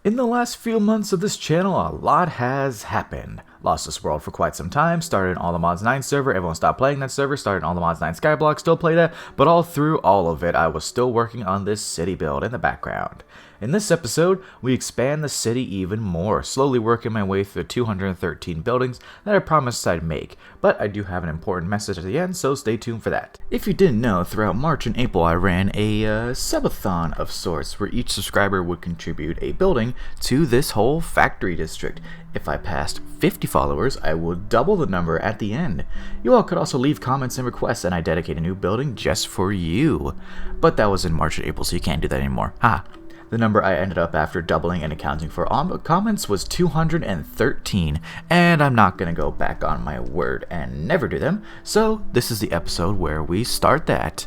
In the last few months of this channel, a lot has happened. Lost this world for quite some time, started an All the Mods 9 server, everyone stopped playing that server, started an All the Mods 9 Skyblock, still play that, but all through all of it, I was still working on this city build in the background. In this episode, we expand the city even more, slowly working my way through the 213 buildings that I promised I'd make, but I do have an important message at the end, so stay tuned for that. If you didn't know, throughout March and April I ran a subathon of sorts, where each subscriber would contribute a building to this whole factory district. If I passed 50 followers, I would double the number at the end. You all could also leave comments and requests, and I dedicate a new building just for you. But that was in March and April, so you can't do that anymore. Ha! The number I ended up after doubling and accounting for all comments was 213, and I'm not going to go back on my word and never do them, so this is the episode where we start that.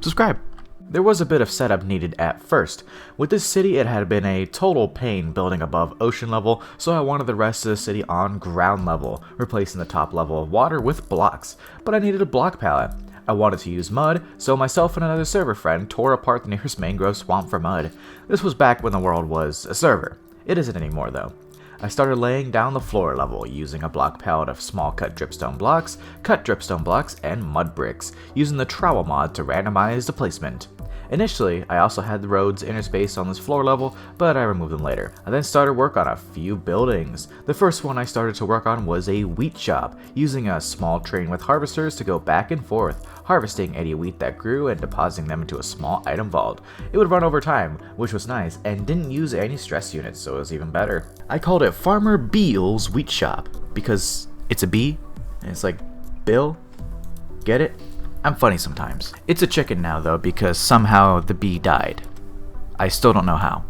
Subscribe. There was a bit of setup needed at first. With this city, it had been a total pain building above ocean level, so I wanted the rest of the city on ground level, replacing the top level of water with blocks, but I needed a block palette. I wanted to use mud, so myself and another server friend tore apart the nearest mangrove swamp for mud. This was back when the world was a server. It isn't anymore though. I started laying down the floor level using a block palette of small cut dripstone blocks, and mud bricks, using the trowel mod to randomize the placement. Initially, I also had the roads interspaced on this floor level, but I removed them later. I then started work on a few buildings. The first one I started to work on was a wheat shop, using a small train with harvesters to go back and forth, harvesting any wheat that grew and depositing them into a small item vault. It would run over time, which was nice, and didn't use any stress units, so it was even better. I called it Farmer Beal's Wheat Shop, because it's a bee, and it's like, Bill? Get it? I'm funny sometimes. It's a chicken now though, because somehow the bee died. I still don't know how.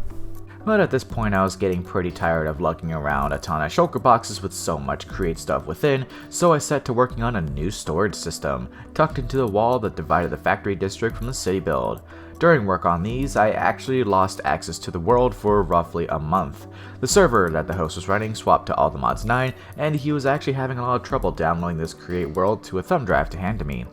But at this point I was getting pretty tired of lugging around a ton of shulker boxes with so much create stuff within, so I set to working on a new storage system, tucked into the wall that divided the factory district from the city build. During work on these, I actually lost access to the world for roughly a month. The server that the host was running swapped to All the Mods 9, and he was actually having a lot of trouble downloading this create world to a thumb drive to hand to me.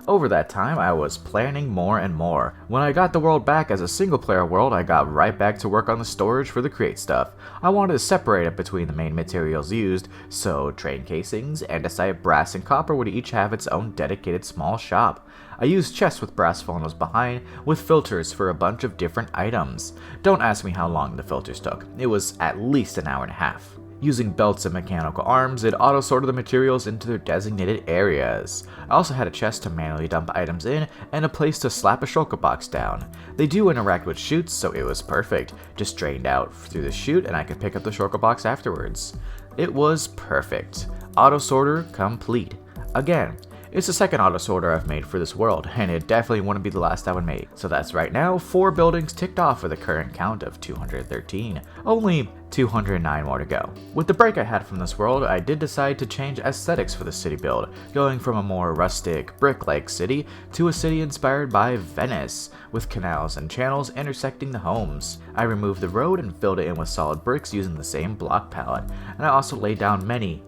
Over that time, I was planning more and more. When I got the world back as a single player world, I got right back to work on the storage for the create stuff. I wanted to separate it between the main materials used, so train casings, andesite, brass, and copper would each have its own dedicated small shop. I used chests with brass funnels behind, with filters for a bunch of different items. Don't ask me how long the filters took. It was at least an hour and a half. Using belts and mechanical arms, it auto-sorted the materials into their designated areas. I also had a chest to manually dump items in, and a place to slap a shulker box down. They do interact with chutes, so it was perfect. Just drained out through the chute, and I could pick up the shulker box afterwards. It was perfect. Auto-sorter complete. Again, it's the second auto-sorter I've made for this world, and it definitely wouldn't be the last I would make. So that's right now 4 buildings ticked off for the current count of 213. Only 209 more to go. With the break I had from this world, I did decide to change aesthetics for the city build, going from a more rustic, brick-like city to a city inspired by Venice, with canals and channels intersecting the homes. I removed the road and filled it in with solid bricks using the same block palette, and I also laid down many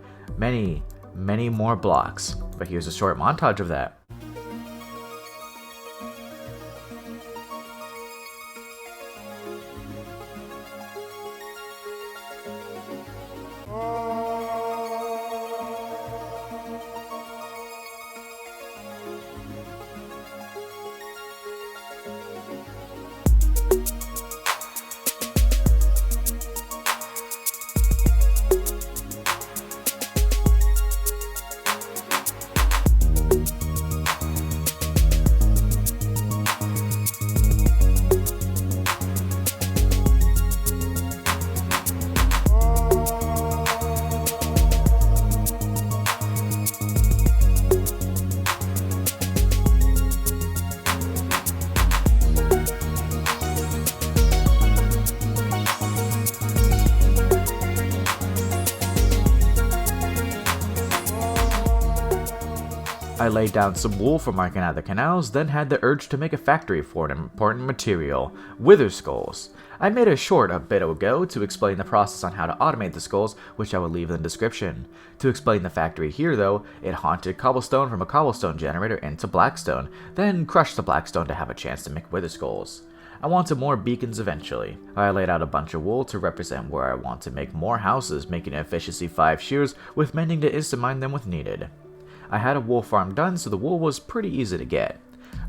more blocks. But here's a short montage of that. I laid down some wool for marking out the canals, then had the urge to make a factory for an important material, wither skulls. I made a short a bit ago to explain the process on how to automate the skulls, which I will leave in the description. To explain the factory here though, it haunted cobblestone from a cobblestone generator into blackstone, then crushed the blackstone to have a chance to make wither skulls. I wanted more beacons eventually. I laid out a bunch of wool to represent where I want to make more houses, making efficiency 5 shears with mending to instant mine them with needed. I had a wool farm done, so the wool was pretty easy to get.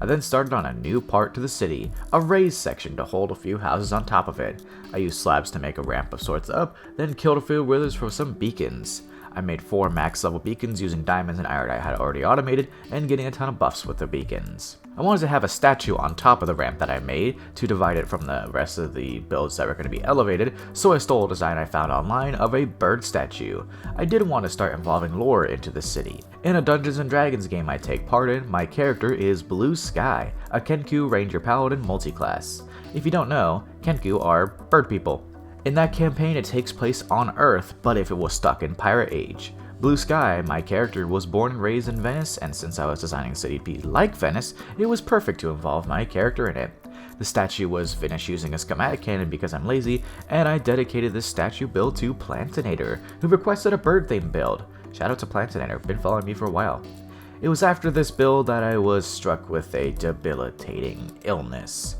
I then started on a new part to the city, a raised section to hold a few houses on top of it. I used slabs to make a ramp of sorts up, then killed a few withers for some beacons. I made 4 max level beacons using diamonds and iron I had already automated and getting a ton of buffs with the beacons. I wanted to have a statue on top of the ramp that I made to divide it from the rest of the builds that were going to be elevated, so I stole a design I found online of a bird statue. I did want to start involving lore into the city. In a Dungeons & Dragons game I take part in, my character is Blue Sky, a Kenku Ranger Paladin multiclass. If you don't know, Kenku are bird people. In that campaign it takes place on Earth, but if it was stuck in Pirate Age. Blue Sky, my character, was born and raised in Venice, and since I was designing a city to be like Venice, it was perfect to involve my character in it. The statue was finished using a schematic cannon because I'm lazy, and I dedicated this statue build to Plantinator, who requested a bird theme build. Shout out to Plantinator, been following me for a while. It was after this build that I was struck with a debilitating illness.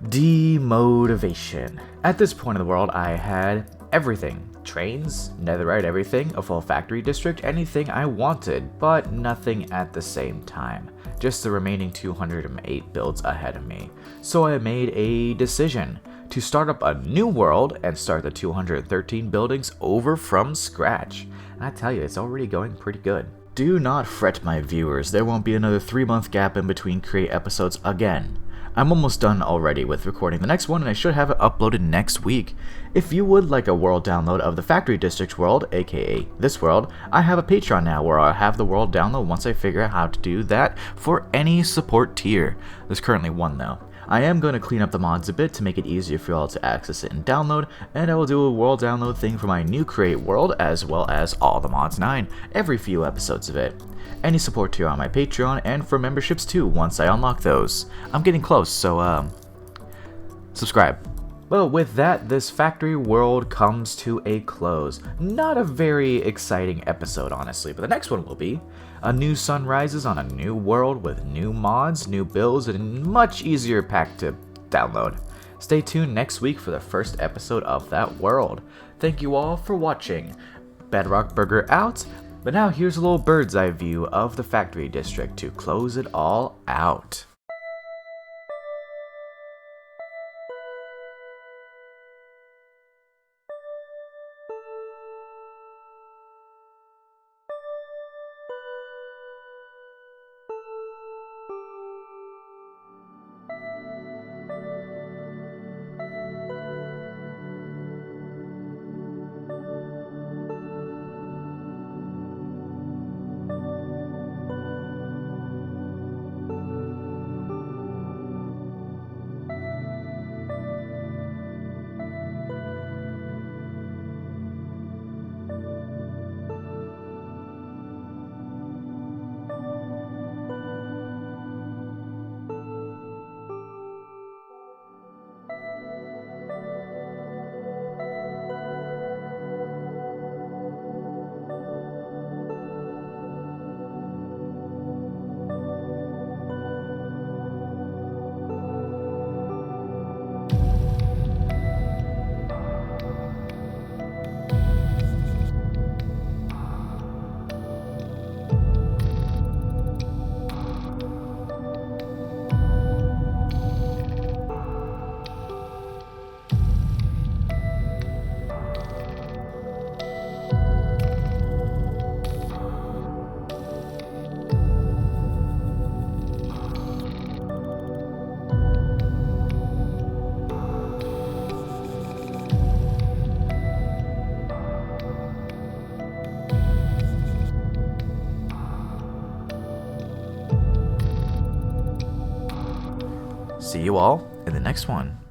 Demotivation. At this point in the world, I had everything. Trains, netherite everything, a full factory district, anything I wanted, but nothing at the same time. Just the remaining 208 builds ahead of me. So I made a decision to start up a new world and start the 213 buildings over from scratch. And I tell you, it's already going pretty good. Do not fret, my viewers, there won't be another 3-month gap in between create episodes again. I'm almost done already with recording the next one, and I should have it uploaded next week. If you would like a world download of the Factory District world, aka this world, I have a Patreon now where I'll have the world download once I figure out how to do that for any support tier. There's currently one though. I am going to clean up the mods a bit to make it easier for y'all to access it and download, and I will do a world download thing for my new Create world as well as all the Mods 9, every few episodes of it. Any support tier on my Patreon and for memberships too once I unlock those. I'm getting close, so subscribe. Well, with that, this factory world comes to a close. Not a very exciting episode, honestly, but the next one will be. A new sun rises on a new world with new mods, new builds, and a much easier pack to download. Stay tuned next week for the first episode of that world. Thank you all for watching. Bedrock Burger out. But now here's a little bird's eye view of the factory district to close it all out. See you all in the next one.